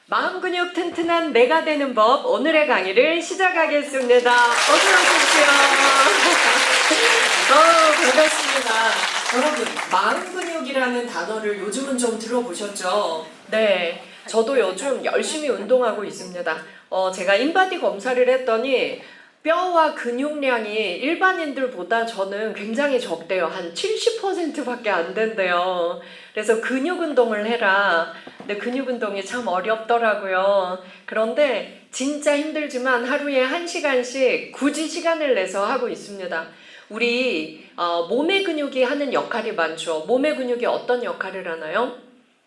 마음 근육 튼튼한 내가 되는 법, 오늘의 강의를 시작하겠습니다. 어서 오십시오. 반갑습니다. 여러분, 마음 근육이라는 단어를 요즘은 좀 들어보셨죠? 네, 저도 요즘 열심히 운동하고 있습니다. 제가 인바디 검사를 했더니 뼈와 근육량이 일반인들보다 저는 굉장히 적대요. 한 70%밖에 안 된대요. 그래서 근육 운동을 해라. 근데 근육 운동이 참 어렵더라고요. 그런데 진짜 힘들지만 하루에 1시간씩 굳이 시간을 내서 하고 있습니다. 우리 몸의 근육이 하는 역할이 많죠. 몸의 근육이 어떤 역할을 하나요?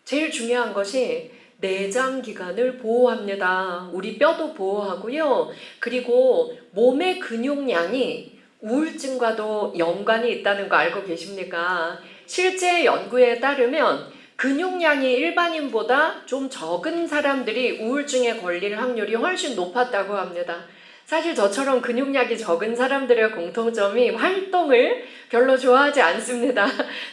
제일 중요한 것이 내장 기관을 보호합니다. 우리 뼈도 보호하고요. 그리고 몸의 근육량이 우울증과도 연관이 있다는 거 알고 계십니까? 실제 연구에 따르면 근육량이 일반인보다 좀 적은 사람들이 우울증에 걸릴 확률이 훨씬 높았다고 합니다. 사실 저처럼 근육량이 적은 사람들의 공통점이 활동을 별로 좋아하지 않습니다.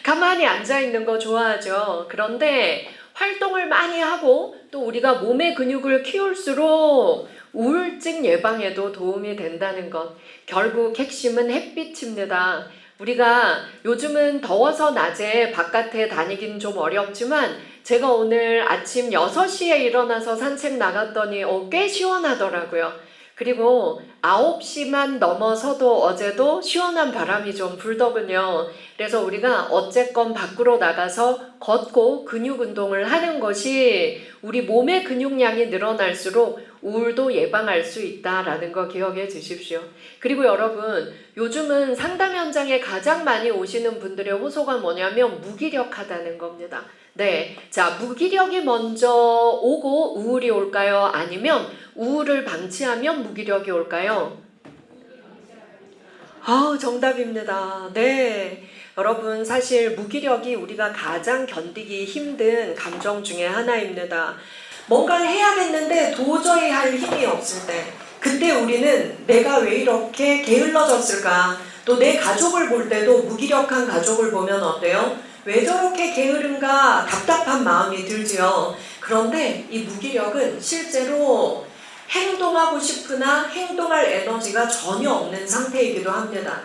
가만히 앉아있는 거 좋아하죠. 그런데 활동을 많이 하고 또 우리가 몸의 근육을 키울수록 우울증 예방에도 도움이 된다는 것. 결국 핵심은 햇빛입니다. 우리가 요즘은 더워서 낮에 바깥에 다니긴 좀 어렵지만 제가 오늘 아침 6시에 일어나서 산책 나갔더니 꽤 시원하더라고요. 그리고 9시만 넘어서도 어제도 시원한 바람이 좀 불더군요. 그래서 우리가 어쨌건 밖으로 나가서 걷고 근육 운동을 하는 것이 우리 몸의 근육량이 늘어날수록 우울도 예방할 수 있다라는 거 기억해 주십시오. 그리고 여러분, 요즘은 상담 현장에 가장 많이 오시는 분들의 호소가 뭐냐면 무기력하다는 겁니다. 네, 자, 무기력이 먼저 오고 우울이 올까요? 아니면 우울을 방치하면 무기력이 올까요? 정답입니다. 네. 여러분, 사실 무기력이 우리가 가장 견디기 힘든 감정 중에 하나입니다. 뭔가를 해야겠는데 도저히 할 힘이 없을 때, 그때 우리는 내가 왜 이렇게 게을러졌을까? 또 내 가족을 볼 때도 무기력한 가족을 보면 어때요? 왜 저렇게 게으른가 답답한 마음이 들지요. 그런데 이 무기력은 실제로 행동하고 싶으나 행동할 에너지가 전혀 없는 상태이기도 합니다.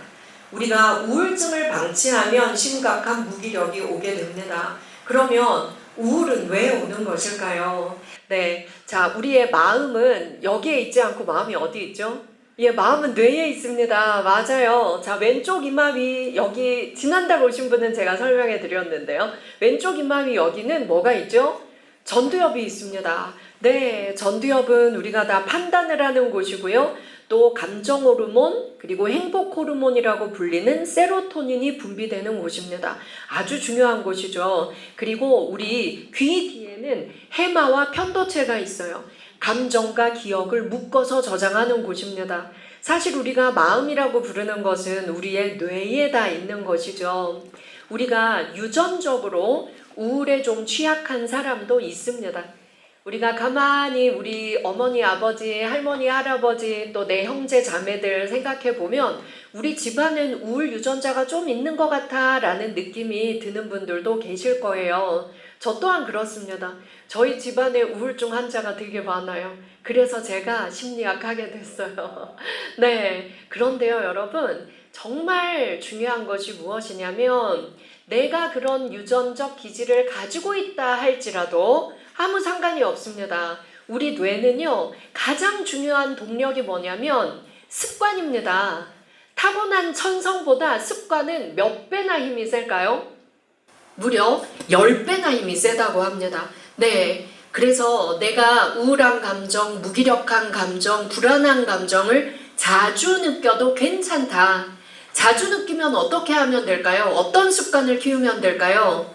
우리가 우울증을 방치하면 심각한 무기력이 오게 됩니다. 그러면 우울은 왜 오는 것일까요? 네, 자, 우리의 마음은 여기에 있지 않고 마음이 어디 있죠? 예, 마음은 뇌에 있습니다. 맞아요. 자, 왼쪽 이마위 여기 지난달 오신 분은 제가 설명해 드렸는데요. 왼쪽 이마위 여기는 뭐가 있죠? 전두엽이 있습니다. 네, 전두엽은 우리가 다 판단을 하는 곳이고요. 또 감정 호르몬 그리고 행복 호르몬이라고 불리는 세로토닌이 분비되는 곳입니다. 아주 중요한 곳이죠. 그리고 우리 귀 뒤에는 해마와 편도체가 있어요. 감정과 기억을 묶어서 저장하는 곳입니다. 사실 우리가 마음이라고 부르는 것은 우리의 뇌에 다 있는 것이죠. 우리가 유전적으로 우울에 좀 취약한 사람도 있습니다. 우리가 가만히 우리 어머니, 아버지, 할머니, 할아버지 또 내 형제, 자매들 생각해 보면 우리 집안은 우울 유전자가 좀 있는 것 같아 라는 느낌이 드는 분들도 계실 거예요. 저 또한 그렇습니다. 저희 집안에 우울증 환자가 되게 많아요. 그래서 제가 심리학 하게 됐어요. 네, 그런데요 여러분, 정말 중요한 것이 무엇이냐면 내가 그런 유전적 기질을 가지고 있다 할지라도 아무 상관이 없습니다. 우리 뇌는요, 가장 중요한 동력이 뭐냐면 습관입니다. 타고난 천성보다 습관은 몇 배나 힘이 셀까요? 무려 10배나 힘이 세다고 합니다. 네, 그래서 내가 우울한 감정, 무기력한 감정, 불안한 감정을 자주 느껴도 괜찮다. 자주 느끼면 어떻게 하면 될까요? 어떤 습관을 키우면 될까요?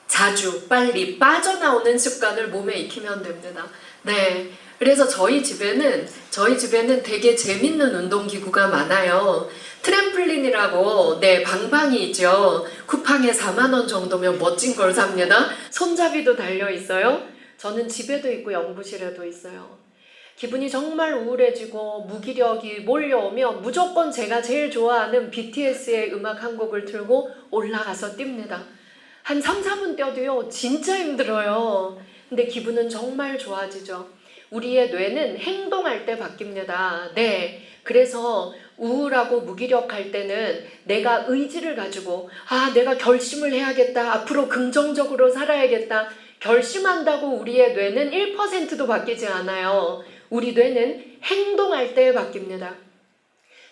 자주 빨리 빠져나오는 습관을 몸에 익히면 됩니다. 네, 그래서 저희 집에는 되게 재밌는 운동기구가 많아요. 트램플린이라고 방방이 있죠. 쿠팡에 4만 원 정도면 멋진 걸 삽니다. 손잡이도 달려 있어요. 저는 집에도 있고 연구실에도 있어요. 기분이 정말 우울해지고 무기력이 몰려오면 무조건 제가 제일 좋아하는 BTS의 음악 한 곡을 틀고 올라가서 뜁니다. 한 3, 4분 뛰어도요 진짜 힘들어요. 근데 기분은 정말 좋아지죠. 우리의 뇌는 행동할 때 바뀝니다. 네. 그래서 우울하고 무기력할 때는 내가 의지를 가지고 내가 결심을 해야겠다. 앞으로 긍정적으로 살아야겠다. 결심한다고 우리의 뇌는 1%도 바뀌지 않아요. 우리 뇌는 행동할 때 바뀝니다.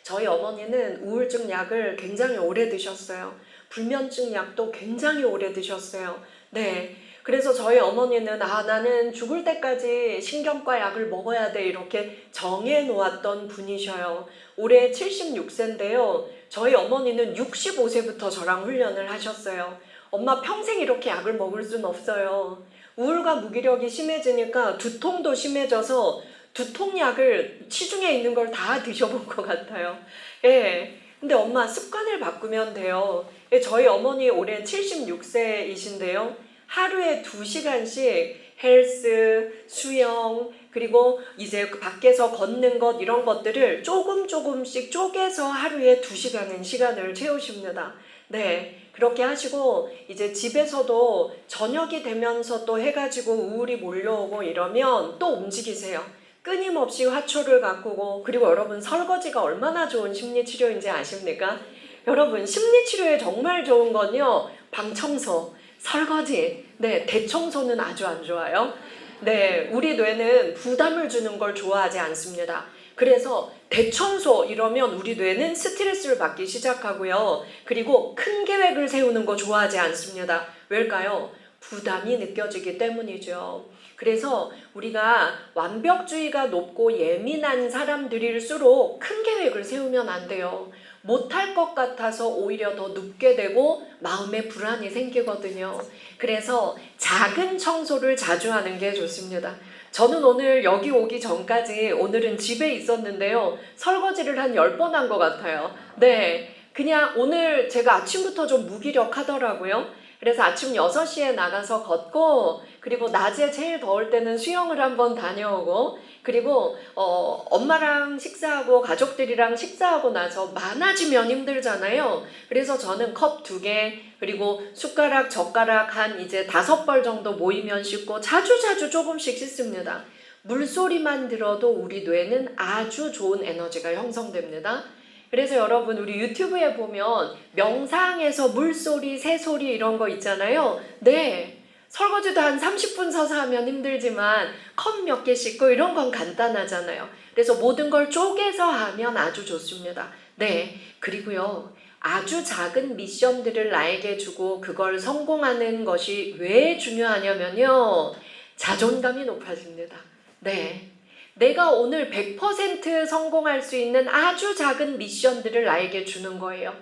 저희 어머니는 우울증 약을 굉장히 오래 드셨어요. 불면증 약도 굉장히 오래 드셨어요. 네. 그래서 저희 어머니는 나는 죽을 때까지 신경과 약을 먹어야 돼 이렇게 정해 놓았던 분이셔요. 올해 76세인데요. 저희 어머니는 65세부터 저랑 훈련을 하셨어요. 엄마 평생 이렇게 약을 먹을 순 없어요. 우울과 무기력이 심해지니까 두통도 심해져서 두통약을 시중에 있는 걸 다 드셔본 것 같아요. 예. 근데 엄마 습관을 바꾸면 돼요. 예, 저희 어머니 올해 76세이신데요. 하루에 2시간씩 헬스, 수영, 그리고 이제 밖에서 걷는 것 이런 것들을 조금씩 쪼개서 하루에 2시간은 시간을 채우십니다. 네. 그렇게 하시고 이제 집에서도 저녁이 되면서 또 해가지고 우울이 몰려오고 이러면 또 움직이세요. 끊임없이 화초를 가꾸고 그리고 여러분 설거지가 얼마나 좋은 심리치료인지 아십니까? 여러분 심리치료에 정말 좋은 건요. 방 청소, 설거지, 네, 대청소는 아주 안 좋아요. 네, 우리 뇌는 부담을 주는 걸 좋아하지 않습니다. 그래서 대청소 이러면 우리 뇌는 스트레스를 받기 시작하고요. 그리고 큰 계획을 세우는 거 좋아하지 않습니다. 왜일까요? 부담이 느껴지기 때문이죠. 그래서 우리가 완벽주의가 높고 예민한 사람들일수록 큰 계획을 세우면 안 돼요. 못할 것 같아서 오히려 더 눕게 되고 마음에 불안이 생기거든요. 그래서 작은 청소를 자주 하는 게 좋습니다. 저는 오늘 여기 오기 전까지 오늘은 집에 있었는데요. 설거지를 한 10번 한 것 같아요. 네, 그냥 오늘 제가 아침부터 좀 무기력하더라고요. 그래서 아침 6시에 나가서 걷고 그리고 낮에 제일 더울 때는 수영을 한번 다녀오고 그리고 엄마랑 식사하고 가족들이랑 식사하고 나서 많아지면 힘들잖아요. 그래서 저는 컵 2개 그리고 숟가락 젓가락 한 이제 5벌 정도 모이면 씻고 자주 조금씩 씻습니다. 물소리만 들어도 우리 뇌는 아주 좋은 에너지가 형성됩니다. 그래서 여러분 우리 유튜브에 보면 명상에서 물소리, 새소리 이런 거 있잖아요. 네, 설거지도 한 30분 서서 하면 힘들지만 컵 몇 개 씻고 이런 건 간단하잖아요. 그래서 모든 걸 쪼개서 하면 아주 좋습니다. 네, 그리고요. 아주 작은 미션들을 나에게 주고 그걸 성공하는 것이 왜 중요하냐면요. 자존감이 높아집니다. 네. 내가 오늘 100% 성공할 수 있는 아주 작은 미션들을 나에게 주는 거예요.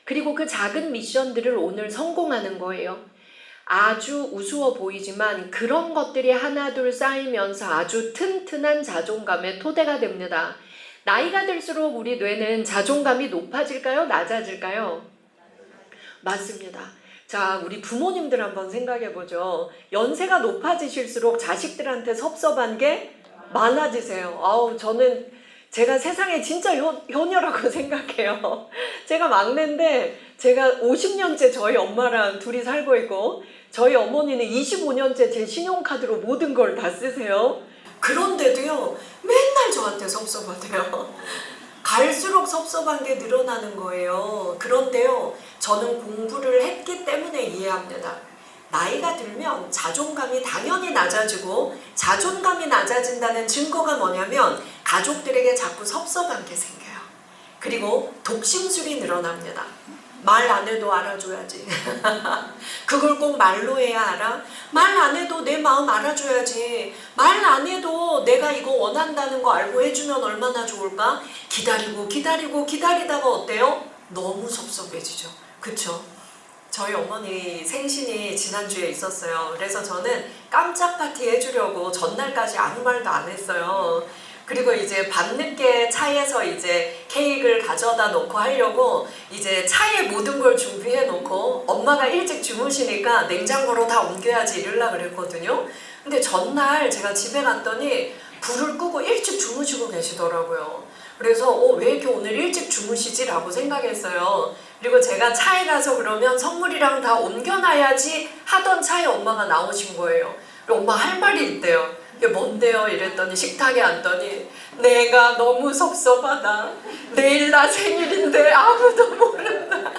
그리고 그 작은 미션들을 오늘 성공하는 거예요. 아주 우스워 보이지만 그런 것들이 하나둘 쌓이면서 아주 튼튼한 자존감의 토대가 됩니다. 나이가 들수록 우리 뇌는 자존감이 높아질까요? 낮아질까요? 맞습니다. 자, 우리 부모님들 한번 생각해보죠. 연세가 높아지실수록 자식들한테 섭섭한 게 많아지세요. 저는 제가 세상에 진짜 효녀라고 생각해요. 제가 막내인데 제가 50년째 저희 엄마랑 둘이 살고 있고 저희 어머니는 25년째 제 신용카드로 모든 걸 다 쓰세요. 그런데도요 맨날 저한테 섭섭하대요. 갈수록 섭섭한 게 늘어나는 거예요. 그런데요 저는 공부를 했기 때문에 이해합니다. 나이가 들면 자존감이 당연히 낮아지고 자존감이 낮아진다는 증거가 뭐냐면 가족들에게 자꾸 섭섭한 게 생겨요. 그리고 독심술이 늘어납니다. 말 안 해도 알아줘야지. 그걸 꼭 말로 해야 알아? 말 안 해도 내 마음 알아줘야지. 말 안 해도 내가 이거 원한다는 거 알고 해주면 얼마나 좋을까? 기다리다가 어때요? 너무 섭섭해지죠. 그쵸? 저희 어머니 생신이 지난주에 있었어요. 그래서 저는 깜짝 파티 해주려고 전날까지 아무 말도 안 했어요. 그리고 이제 밤늦게 차에서 이제 케이크를 가져다 놓고 하려고 이제 차에 모든 걸 준비해 놓고 엄마가 일찍 주무시니까 냉장고로 다 옮겨야지 이러려고 그랬거든요. 근데 전날 제가 집에 갔더니 불을 끄고 일찍 주무시고 계시더라고요. 그래서 왜 이렇게 오늘 일찍 주무시지? 라고 생각했어요. 그리고 제가 차에 가서 그러면 선물이랑 다 옮겨놔야지 하던 차에 엄마가 나오신 거예요. 엄마 할 말이 있대요. 이게 뭔데요? 이랬더니 식탁에 앉더니 내가 너무 섭섭하다. 내일 나 생일인데 아무도 모른다.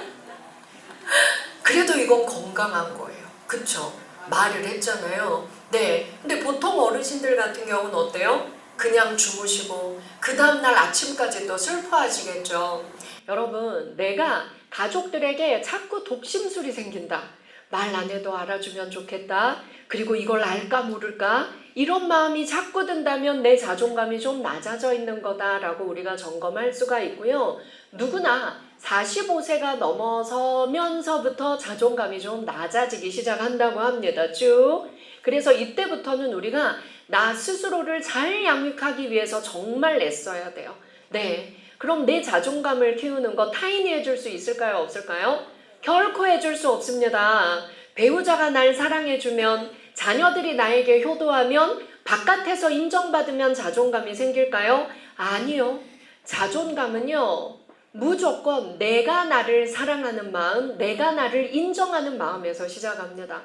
그래도 이건 건강한 거예요. 그쵸? 말을 했잖아요. 네. 근데 보통 어르신들 같은 경우는 어때요? 그냥 주무시고 그 다음날 아침까지도 슬퍼하시겠죠. 여러분, 내가 가족들에게 자꾸 독심술이 생긴다. 말 안 해도 알아주면 좋겠다. 그리고 이걸 알까 모를까? 이런 마음이 자꾸 든다면 내 자존감이 좀 낮아져 있는 거다라고 우리가 점검할 수가 있고요. 누구나 45세가 넘어서면서부터 자존감이 좀 낮아지기 시작한다고 합니다. 쭉. 그래서 이때부터는 우리가 나 스스로를 잘 양육하기 위해서 정말 애써야 돼요. 네. 그럼 내 자존감을 키우는 거 타인이 해줄 수 있을까요? 없을까요? 결코 해줄 수 없습니다. 배우자가 날 사랑해주면, 자녀들이 나에게 효도하면, 바깥에서 인정받으면 자존감이 생길까요? 아니요. 자존감은요, 무조건 내가 나를 사랑하는 마음, 내가 나를 인정하는 마음에서 시작합니다.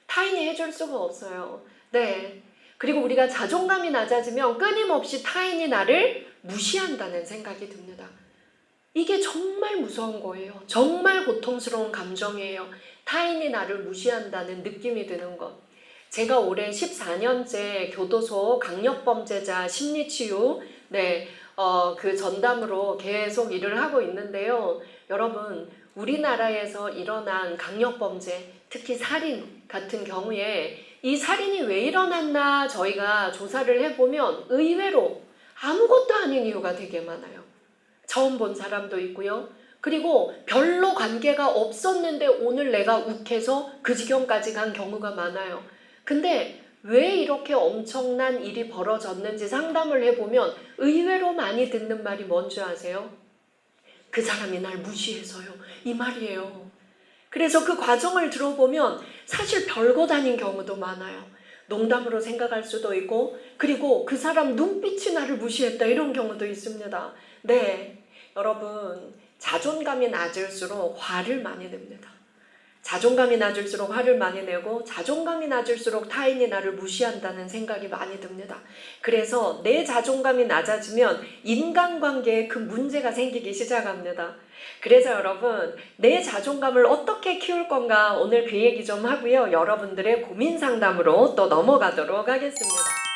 타인이 해줄 수가 없어요. 네. 그리고 우리가 자존감이 낮아지면 끊임없이 타인이 나를 무시한다는 생각이 듭니다. 이게 정말 무서운 거예요. 정말 고통스러운 감정이에요. 타인이 나를 무시한다는 느낌이 드는 것. 제가 올해 14년째 교도소 강력범죄자 심리치유 그 전담으로 계속 일을 하고 있는데요. 여러분, 우리나라에서 일어난 강력범죄, 특히 살인 같은 경우에 이 살인이 왜 일어났나 저희가 조사를 해보면 의외로 아무것도 아닌 이유가 되게 많아요. 처음 본 사람도 있고요. 그리고 별로 관계가 없었는데 오늘 내가 욱해서 그 지경까지 간 경우가 많아요. 근데 왜 이렇게 엄청난 일이 벌어졌는지 상담을 해보면 의외로 많이 듣는 말이 뭔지 아세요? 그 사람이 날 무시해서요. 이 말이에요. 그래서 그 과정을 들어보면 사실 별것 아닌 경우도 많아요. 농담으로 생각할 수도 있고, 그리고 그 사람 눈빛이 나를 무시했다 이런 경우도 있습니다. 네, 여러분, 자존감이 낮을수록 화를 많이 냅니다. 자존감이 낮을수록 화를 많이 내고 자존감이 낮을수록 타인이 나를 무시한다는 생각이 많이 듭니다. 그래서 내 자존감이 낮아지면 인간관계에 큰 문제가 생기기 시작합니다. 그래서 여러분, 내 자존감을 어떻게 키울 건가 오늘 그 얘기 좀 하고요. 여러분들의 고민 상담으로 또 넘어가도록 하겠습니다.